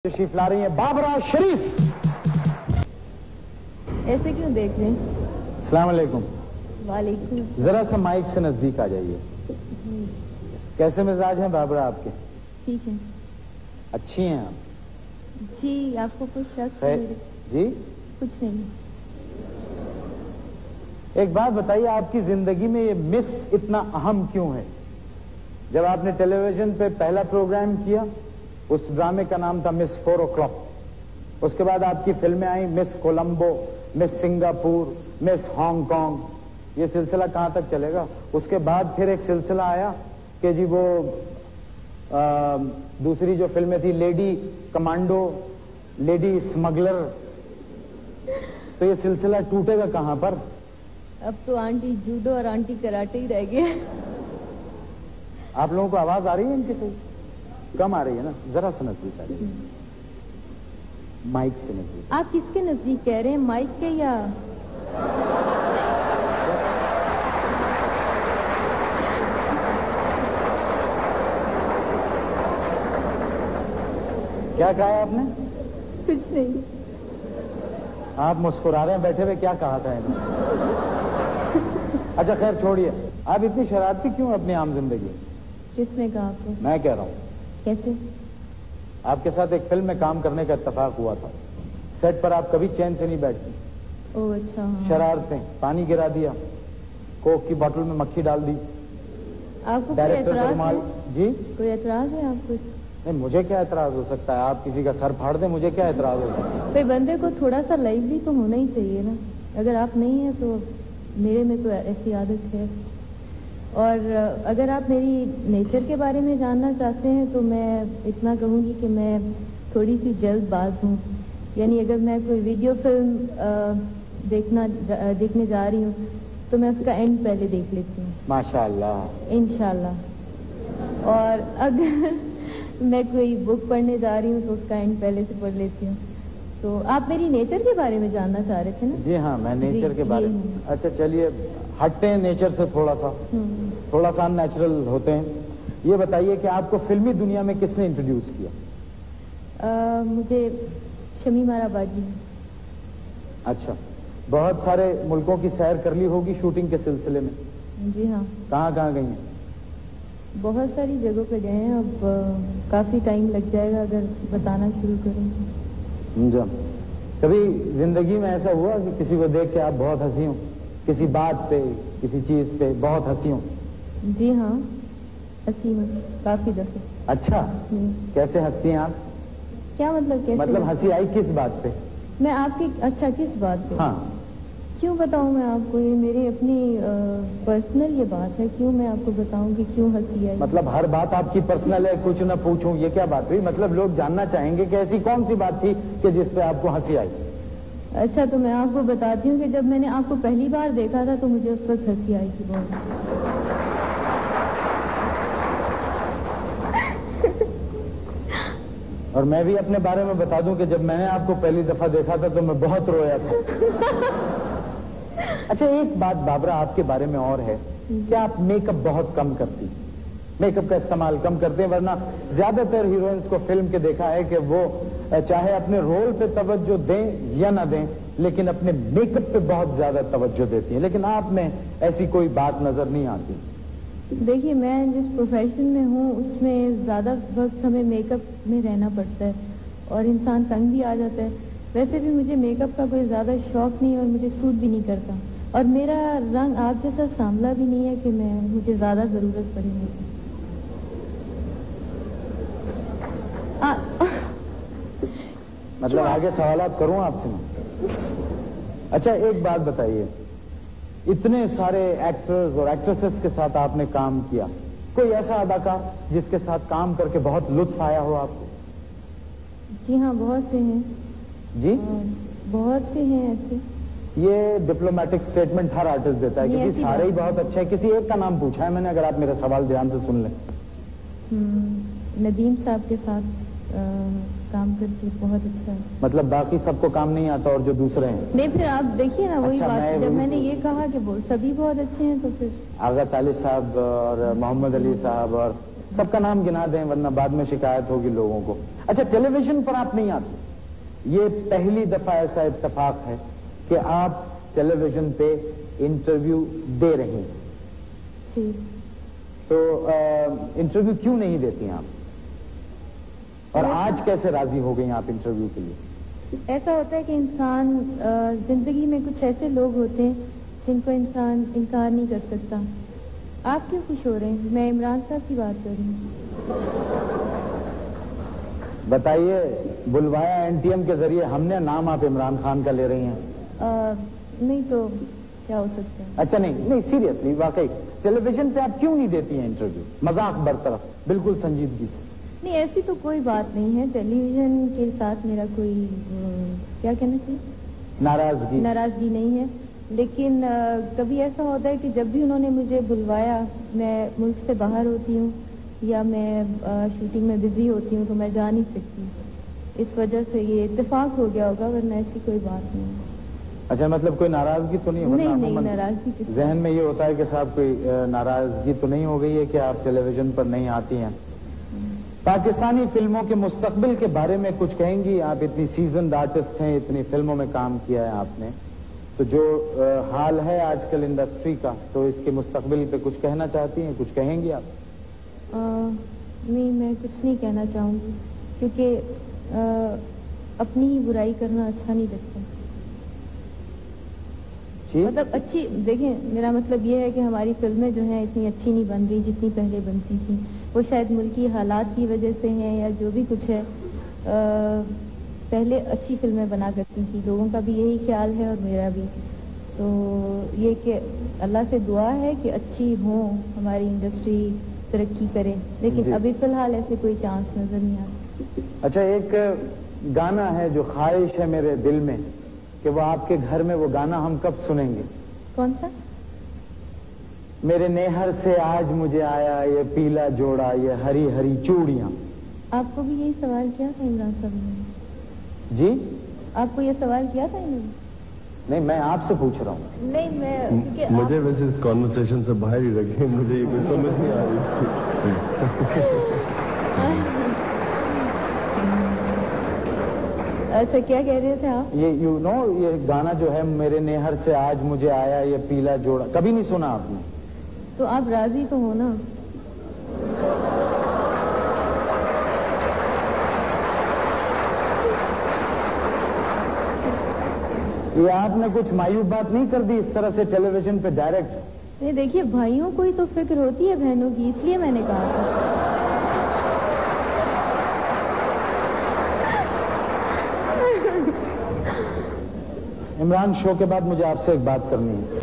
तशरीफ ला रही हैं बाबरा शरीफ। ऐसे क्यों देख रहे हैं? अस्सलाम वालेकुम। वालेकुम। जरा सा माइक से नजदीक आ जाइए। कैसे मिजाज हैं बाबरा आपके? ठीक है। अच्छी हैं आप? जी, आपको कुछ शक है? जी कुछ नहीं। एक बात बताइए, आपकी जिंदगी में ये मिस इतना अहम क्यों है? जब आपने टेलीविजन पे पहला प्रोग्राम किया, उस ड्रामे का नाम था मिस 4 o'clock। उसके बाद आपकी फिल्में आई, Miss Colombo, Miss Singapore, Miss Hong Kong. ये सिलसिला कहां तक चलेगा? उसके बाद फिर एक सिलसिला आया कि जी वो दूसरी जो फिल्में थी, लेडी कमांडो, लेडी स्मगलर। तो ये सिलसिला टूटेगा कहां पर? अब तो आंटी जूडो और आंटी कराटे ही रह गए। आप लोगों को आवाज आ रही है इनकी? सही कम आ रही है ना? जरा सा नजदीक आ रही है, माइक से नजदीक। आप किसके नजदीक कह रहे हैं, माइक के या? क्या कहा है आपने? कुछ नहीं। आप मुस्कुरा रहे हैं बैठे हुए, क्या कहा था इन्होंने? अच्छा खैर छोड़िए, आप इतनी शरारती क्यों अपनी आम जिंदगी? किसने कहा आपको? मैं कह रहा हूँ। कैसे? आपके साथ एक फिल्म में काम करने का इत्तेफाक हुआ था। सेट पर आप कभी चैन से नहीं बैठती। ओह अच्छा। हाँ। शरारतें, पानी गिरा दिया, कोक की बोतल में मक्खी डाल दी। आपको कोई एतराज है? जी कोई एतराज है आपको? नहीं, मुझे क्या एतराज हो सकता है? आप किसी का सर फाड़ दें, मुझे क्या एतराज हो सकता है? भाई बंदे को थोड़ा सा लाइवली तो होना ही चाहिए ना। अगर आप नहीं है तो मेरे में तो ऐसी आदत है। और अगर आप मेरी नेचर के बारे में जानना चाहते हैं तो मैं इतना कहूँगी कि मैं थोड़ी सी जल्दबाज हूँ। यानी अगर मैं कोई वीडियो फिल्म देखने जा रही हूँ तो मैं उसका एंड पहले देख लेती हूँ। माशाअल्लाह। इंशाल्लाह। और अगर मैं कोई बुक पढ़ने जा रही हूँ तो उसका एंड पहले से पढ़ लेती हूँ। तो आप मेरी नेचर के बारे में जानना चाह रहे थे ना? जी हाँ, मैं नेचर के बारे में। अच्छा चलिए, हटते हैं नेचर से थोड़ा सा अननेचुरल होते हैं। ये बताइए कि आपको फिल्मी दुनिया में किसने इंट्रोड्यूस किया? मुझे शमी मारा बाजी। अच्छा, बहुत सारे मुल्कों की सैर कर ली होगी शूटिंग के सिलसिले में? जी हाँ। कहाँ कहाँ गई हैं? बहुत सारी जगहों पे गए हैं। अब काफी टाइम लग जाएगा अगर बताना शुरू करें। कभी जिंदगी में ऐसा हुआ कि किसी को देख के आप बहुत हंसी हो? किसी बात पे, किसी चीज पे बहुत हंसी हो? जी हाँ, हंसी हूँ काफी दफे। अच्छा, कैसे हंसती हैं आप? क्या मतलब कैसे? मतलब हंसी आई किस बात पे? मैं आपकी? अच्छा, किस बात पे? हाँ। क्यों बताऊं मैं आपको? ये मेरी अपनी पर्सनल ये बात है। क्यों मैं आपको बताऊं कि क्यों हंसी आई? मतलब हर बात आपकी पर्सनल है, कुछ ना पूछूं, ये क्या बात हुई? मतलब लोग जानना चाहेंगे कि ऐसी कौन सी बात थी कि जिस पे आपको हंसी आई? अच्छा, तो मैं आपको बताती हूँ कि जब मैंने आपको पहली बार देखा था तो मुझे उस वक्त हंसी आई थी बहुत। और मैं भी अपने बारे में बता दूं कि जब मैंने आपको पहली दफा देखा था तो मैं बहुत रोया था। अच्छा, एक बात बाबरा आपके बारे में और है कि आप मेकअप बहुत कम करती, मेकअप का इस्तेमाल कम करते हैं। वरना ज्यादातर हीरोइंस को फिल्म के देखा है कि वो चाहे अपने रोल पे तवज्जो दें या ना दें, लेकिन अपने मेकअप पे बहुत ज्यादा तवज्जो देती हैं। लेकिन आप में ऐसी कोई बात नजर नहीं आती। देखिए, मैं जिस प्रोफेशन में हूँ उसमें ज्यादा वक्त हमें मेकअप में रहना पड़ता है और इंसान तंग भी आ जाता है। वैसे भी मुझे मेकअप का कोई ज्यादा शौक नहीं और मुझे सूट भी नहीं करता। और मेरा रंग आप जैसा सांवला भी नहीं है कि मुझे ज्यादा जरूरत पड़ेगी। मतलब आगे सवालात करूं आपसे मैं? अच्छा, एक बात बताइए, इतने सारे एक्टर्स और एक्ट्रेसेस के साथ आपने काम किया, कोई ऐसा अदाकार जिसके साथ काम करके बहुत लुत्फ आया हो आपको? जी हाँ, बहुत से हैं। जी? बहुत से हैं ऐसे। ये डिप्लोमेटिक स्टेटमेंट हर आर्टिस्ट देता है कि सारे ही बहुत अच्छे हैं। किसी एक का नाम पूछा है मैंने, अगर आप मेरा सवाल ध्यान से सुन लें। नदीम साहब के साथ काम करके बहुत अच्छा है। मतलब बाकी सबको काम नहीं आता और जो दूसरे हैं? नहीं, फिर आप देखिए ना, वही बात जब मैंने ये कहा कि सभी बहुत अच्छे हैं तो फिर आगा ताली साहब और मोहम्मद अली साहब और سب کا نام گنا دیں ورنہ بعد میں شکایت ہوگی لوگوں کو. اچھا ٹیلی ویژن پر آپ نہیں آتے, یہ پہلی دفعہ ایسا اتفاق ہے کہ آپ ٹیلی ویژن پہ انٹرویو دے رہی ہیں. جی. تو انٹرویو کیوں نہیں دیتی آپ, اور آج کیسے راضی ہو گئی آپ انٹرویو کے لیے؟ ایسا ہوتا ہے کہ انسان زندگی میں کچھ ایسے لوگ ہوتے ہیں جن کو انسان انکار نہیں کر سکتا. آپ کیوں خوش ہو رہے ہیں؟ میں عمران صاحب کی بات کر رہی ہوں. بتائیے, بلوایا NTM کے ذریعے ہم نے, نام آپ عمران خان کا لے رہی ہیں. نہیں تو کیا ہو سکتا ہے. اچھا نہیں سیریسلی, واقعی ٹیلی ویژن پہ آپ کیوں نہیں دیتی ہیں انٹرویو؟ مذاق برطرف, بالکل سنجیدگی سے. نہیں, ایسی تو کوئی بات نہیں ہے. ٹیلی ویژن کے ساتھ میرا کوئی کیا کہنا چاہیے, ناراضگی نہیں ہے. لیکن کبھی ایسا ہوتا ہے کہ جب بھی انہوں نے مجھے بلوایا, میں ملک سے باہر ہوتی ہوں یا میں شوٹنگ میں بزی ہوتی ہوں تو میں جا نہیں سکتی. اس وجہ سے یہ اتفاق ہو گیا ہوگا, ورنہ ایسی کوئی بات نہیں ہے. اچھا, مطلب کوئی ناراضگی تو نہیں؟ نہیں, ناراضگی کس ذہن میں یہ ہوتا ہے کہ صاحب کوئی ناراضگی تو نہیں ہو گئی ہے کہ آپ ٹیلی ویژن پر نہیں آتی ہیں. پاکستانی فلموں کے مستقبل کے بارے میں کچھ کہیں گی؟ آپ اتنی سیزنڈ آرٹسٹ ہیں, اتنی فلموں میں کام کیا ہے آپ نے, تو جو حال ہے آج کل انڈسٹری کا, تو اس کے مستقبل پہ کچھ کہنا چاہتی ہیں؟ کچھ کہیں گی آپ؟ نہیں, میں کچھ نہیں کہنا چاہوں گی, کیونکہ اپنی ہی برائی کرنا اچھا نہیں لگتا. مطلب اچھی, دیکھیں میرا مطلب یہ ہے کہ ہماری فلمیں جو ہیں اتنی اچھی نہیں بن رہی جتنی پہلے بنتی تھیں. وہ شاید ملکی حالات کی وجہ سے ہیں یا جو بھی کچھ ہے. پہلے اچھی فلمیں بنا کرتی تھی, لوگوں کا بھی یہی خیال ہے اور میرا بھی. تو یہ کہ اللہ سے دعا ہے کہ اچھی ہوں, ہماری انڈسٹری ترقی کرے, لیکن ابھی فی الحال ایسے کوئی چانس نظر نہیں آتا. اچھا, ایک گانا ہے جو خواہش ہے میرے دل میں کہ وہ آپ کے گھر میں, وہ گانا ہم کب سنیں گے؟ کون سا؟ میرے نیہر سے آج مجھے آیا یہ پیلا جوڑا, یہ ہری ہری چوڑیاں. آپ کو بھی یہی سوال کیا تھا عمران صاحب نے؟ جی, آپ کو یہ سوال کیا تھا انہوں نے؟ نہیں, میں آپ سے پوچھ رہا ہوں. نہیں, میں مجھے ویسے اس کانورسیشن سے باہر ہی رکھیں, مجھے یہ کوئی سمجھ نہیں آ رہی اس کی. اچھا, کیا کہہ رہے تھے آپ؟ یہ گانا جو ہے میرے نیہر سے آج مجھے آیا یہ پیلا جوڑا, کبھی نہیں سنا آپ نے؟ تو آپ راضی تو ہو نا؟ یہ آپ نے کچھ مایوب بات نہیں کر دی اس طرح سے ٹیلی ویژن پہ ڈائریکٹ؟ نہیں, دیکھیے بھائیوں کو ہی تو فکر ہوتی ہے بہنوں کی, اس لیے میں نے کہا تھا. عمران, شو کے بعد مجھے آپ سے ایک بات کرنی ہے.